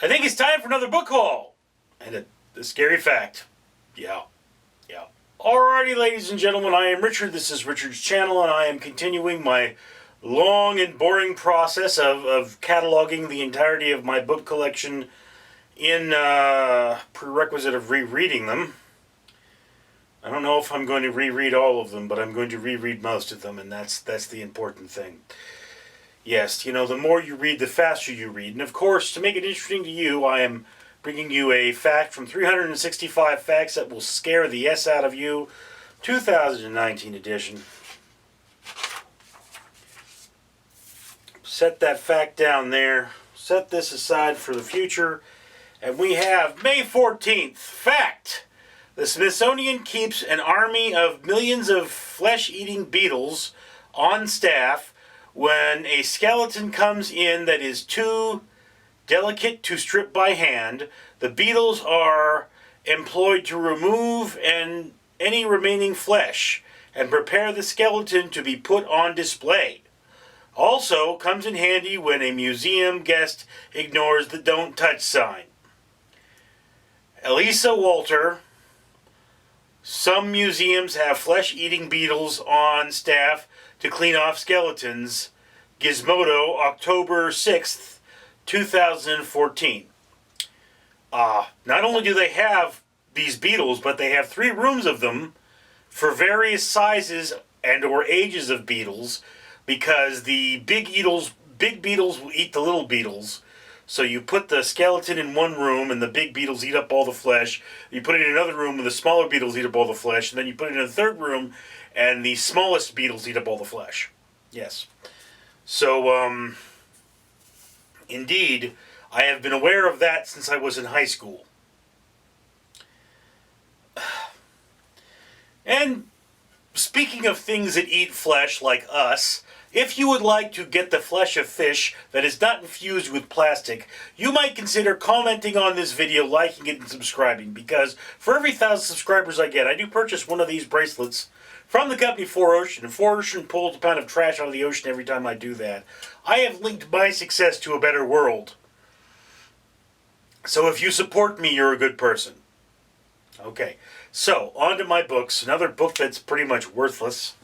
I think it's time for another book haul. And a scary fact. Yeah. Alrighty, ladies and gentlemen, I am Richard. This is Richard's channel, and I am continuing my long and boring process of cataloging the entirety of my book collection in prerequisite of rereading them. I don't know if I'm going to reread all of them, but I'm going to reread most of them, and that's the important thing. Yes, you know, the more you read, the faster you read. And of course, to make it interesting to you, I am bringing you a fact from 365 Facts That Will Scare the S Out of You, 2019 edition. Set that fact down there. Set this aside for the future. And we have May 14th. Fact. The Smithsonian keeps an army of millions of flesh-eating beetles on staff when a skeleton comes in that is too delicate to strip by hand. The beetles are employed to remove any remaining flesh and prepare the skeleton to be put on display. Also comes in handy when a museum guest ignores the "Don't Touch" sign. Elisa Walter. Some museums have flesh-eating beetles on staff to clean off skeletons. Gizmodo, October 6th, 2014. Not only do they have these beetles, but they have 3 rooms of them for various sizes and or ages of beetles, because the big beetles will eat the little beetles. So you put the skeleton in one room and the big beetles eat up all the flesh. You put it in another room and the smaller beetles eat up all the flesh. And then you put it in a third room and the smallest beetles eat up all the flesh. Yes. So, indeed, I have been aware of that since I was in high school. And speaking of things that eat flesh like us, if you would like to get the flesh of fish that is not infused with plastic, you might consider commenting on this video, liking it, and subscribing, because for every 1,000 subscribers I get, I do purchase one of these bracelets from the company 4Ocean, and 4Ocean pulls a pound of trash out of the ocean every time I do that. I have linked my success to a better world. So if you support me, you're a good person. Okay, so on to my books. Another book that's pretty much worthless.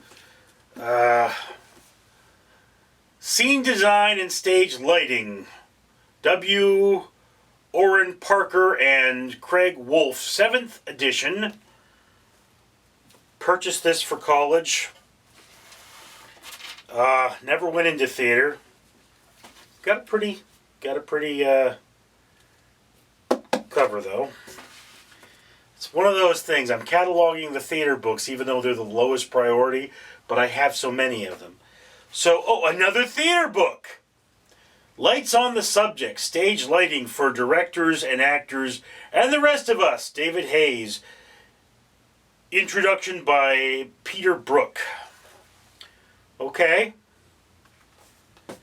Scene Design and Stage Lighting. W. Orrin Parker and Craig Wolf, 7th edition. Purchased this for college. Never went into theater. Got a pretty cover though. It's one of those things. I'm cataloging the theater books even though they're the lowest priority, but I have so many of them. So, another theater book. Lights on the Subject, Stage Lighting for Directors and Actors and the Rest of Us, David Hayes. Introduction by Peter Brook. Okay. I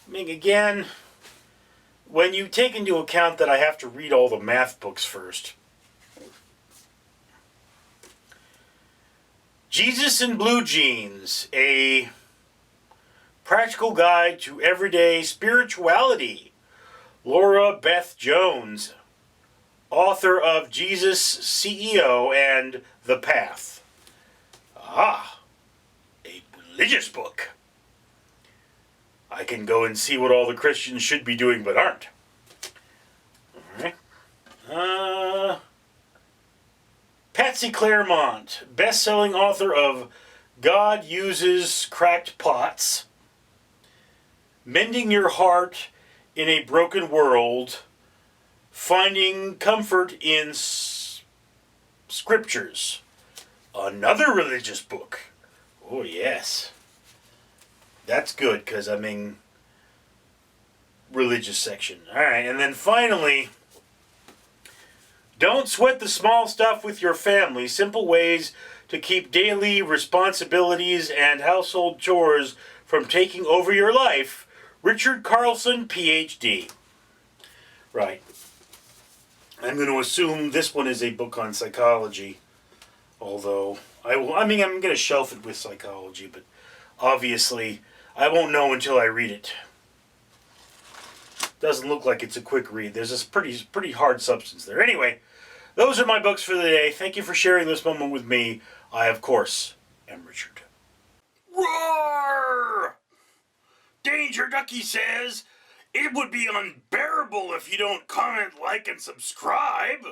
mean, again, when you take into account that I have to read all the math books first. Jesus in Blue Jeans, a practical guide to everyday spirituality. Laura Beth Jones, author of Jesus, CEO, and The Path. A religious book. I can go and see what all the Christians should be doing but aren't. Alright. Patsy Claremont, best-selling author of God Uses Cracked Pots, Mending Your Heart in a Broken World, Finding Comfort in Scriptures. Another religious book. Oh, yes. That's good, because, I mean, religious section. Alright, and then finally, Don't Sweat the Small Stuff with Your Family. Simple ways to keep daily responsibilities and household chores from taking over your life. Richard Carlson, PhD. Right. I'm going to assume this one is a book on psychology. Although, I'm going to shelf it with psychology, but obviously, I won't know until I read it. doesn't look like it's a quick read. There's this pretty hard substance there. Anyway, those are my books for the day. Thank you for sharing this moment with me. I, of course, am Richard. Roar! Danger Ducky says, it would be unbearable if you don't comment, like, and subscribe.